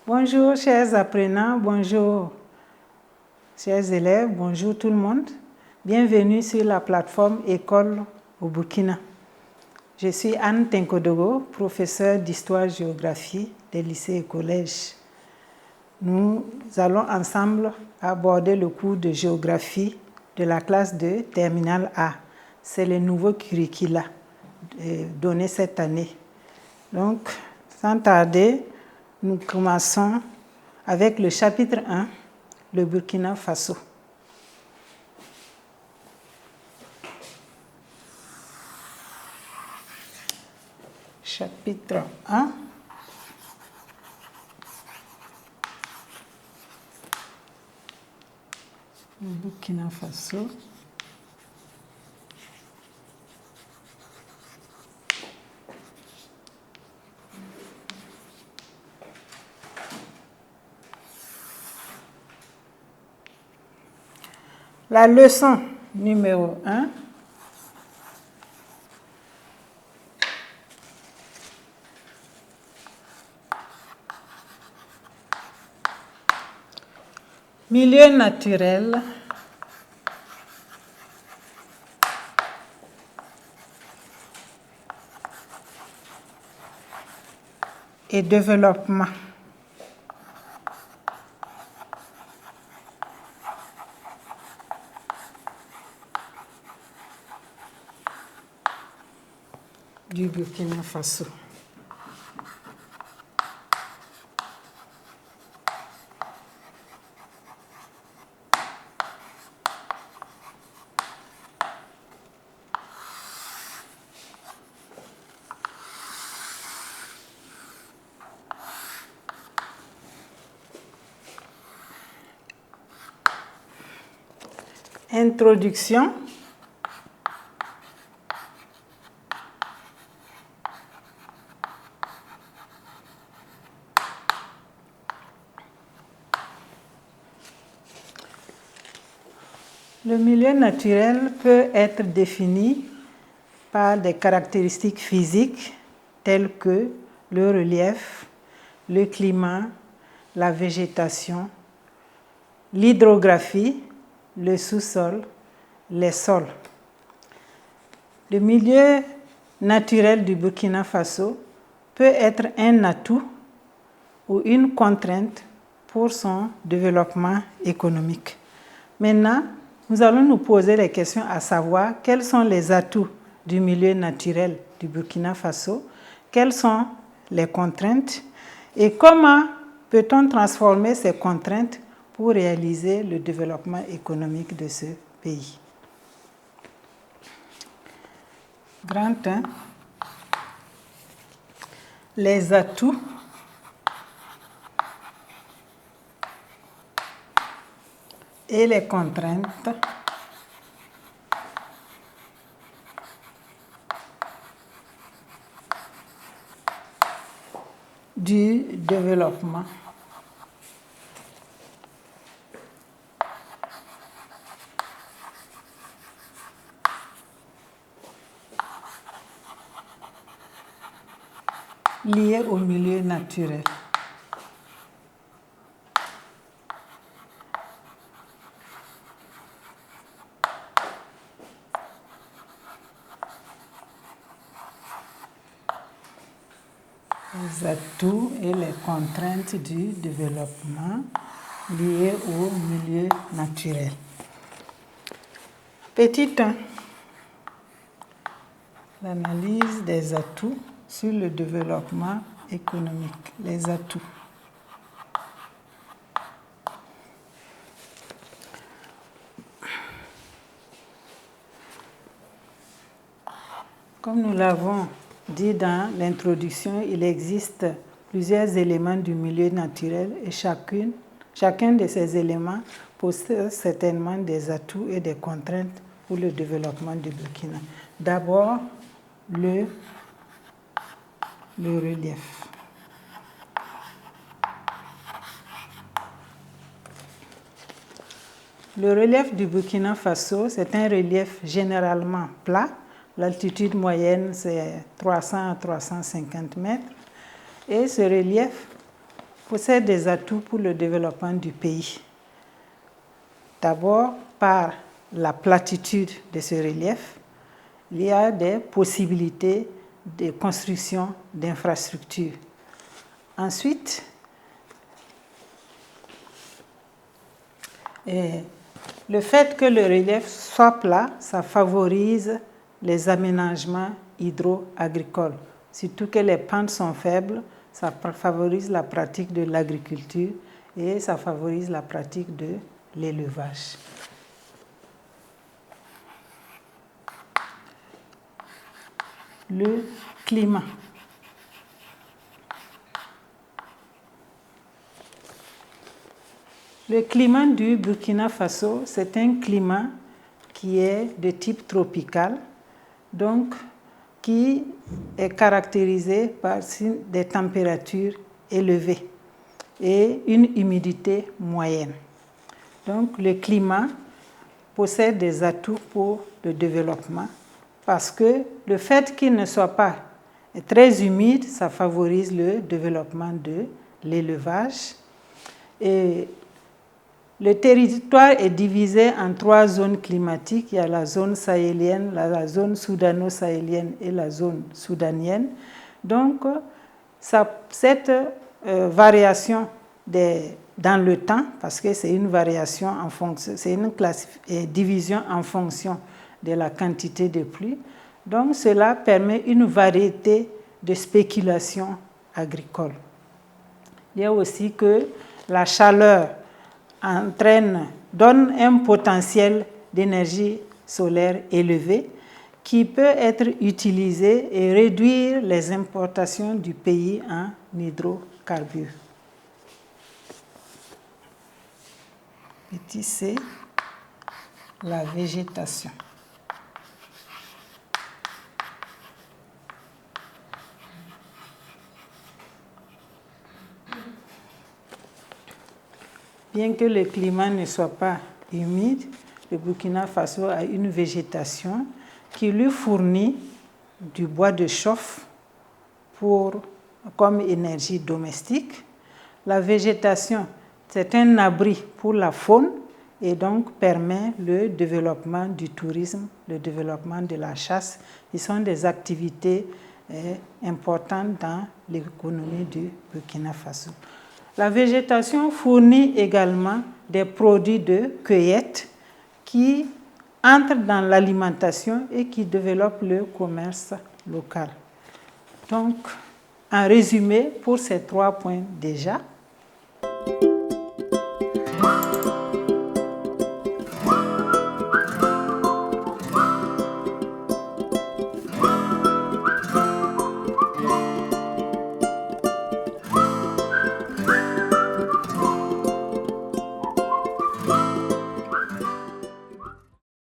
Bonjour chers apprenants, bonjour chers élèves, bonjour tout le monde. Bienvenue sur la plateforme École au Burkina. Je suis Anne Tenkodogo, professeure d'histoire-géographie des lycées et collèges. Nous allons ensemble aborder le cours de géographie de la classe de Terminale A. C'est le nouveau curricula donné cette année. Donc, sans tarder, nous commençons avec le chapitre 1, le Burkina Faso. Chapitre 1. Le Burkina Faso. La leçon numéro 1. Milieu naturel et développement. Du Burkina Faso. Introduction. Le milieu naturel peut être défini par des caractéristiques physiques telles que le relief, le climat, la végétation, l'hydrographie, le sous-sol, les sols. Le milieu naturel du Burkina Faso peut être un atout ou une contrainte pour son développement économique. Maintenant, nous allons nous poser les questions à savoir quels sont les atouts du milieu naturel du Burkina Faso, quelles sont les contraintes et comment peut-on transformer ces contraintes pour réaliser le développement économique de ce pays. Grand 1. Les atouts et les contraintes du développement. Liés au milieu naturel. Les atouts et les contraintes du développement liés au milieu naturel. Petit 1. L'analyse des atouts sur le développement économique. Les atouts. Comme nous l'avons dit dans l'introduction, il existe plusieurs éléments du milieu naturel et chacun de ces éléments possède certainement des atouts et des contraintes pour le développement du Burkina. D'abord, le relief. Le relief du Burkina Faso, c'est un relief généralement plat. L'altitude moyenne, c'est 300 à 350 mètres. Et ce relief possède des atouts pour le développement du pays. D'abord, par la platitude de ce relief, il y a des possibilités de construction d'infrastructures. Ensuite, le fait que le relief soit plat, ça favorise les aménagements hydro-agricoles. Surtout que les pentes sont faibles, ça favorise la pratique de l'agriculture et ça favorise la pratique de l'élevage. Le climat. Le climat du Burkina Faso, c'est un climat qui est de type tropical, donc qui est caractérisé par des températures élevées et une humidité moyenne. Donc le climat possède des atouts pour le développement parce que le fait qu'il ne soit pas très humide, ça favorise le développement de l'élevage. Et le territoire est divisé en 3 zones climatiques. Il y a la zone sahélienne, la zone soudano-sahélienne et la zone soudanienne. Donc, cette variation dans le temps, parce que c'est une variation en fonction, c'est une division en fonction de la quantité de pluie. Donc, cela permet une variété de spéculations agricoles. Il y a aussi que la chaleur donne un potentiel d'énergie solaire élevé qui peut être utilisé et réduire les importations du pays en hydrocarbures. Petit c, la végétation. Bien que le climat ne soit pas humide, le Burkina Faso a une végétation qui lui fournit du bois de chauffe comme énergie domestique. La végétation, c'est un abri pour la faune et donc permet le développement du tourisme, le développement de la chasse, qui sont des activités importantes dans l'économie du Burkina Faso. La végétation fournit également des produits de cueillette qui entrent dans l'alimentation et qui développent le commerce local. Donc, en résumé, pour ces 3 points déjà,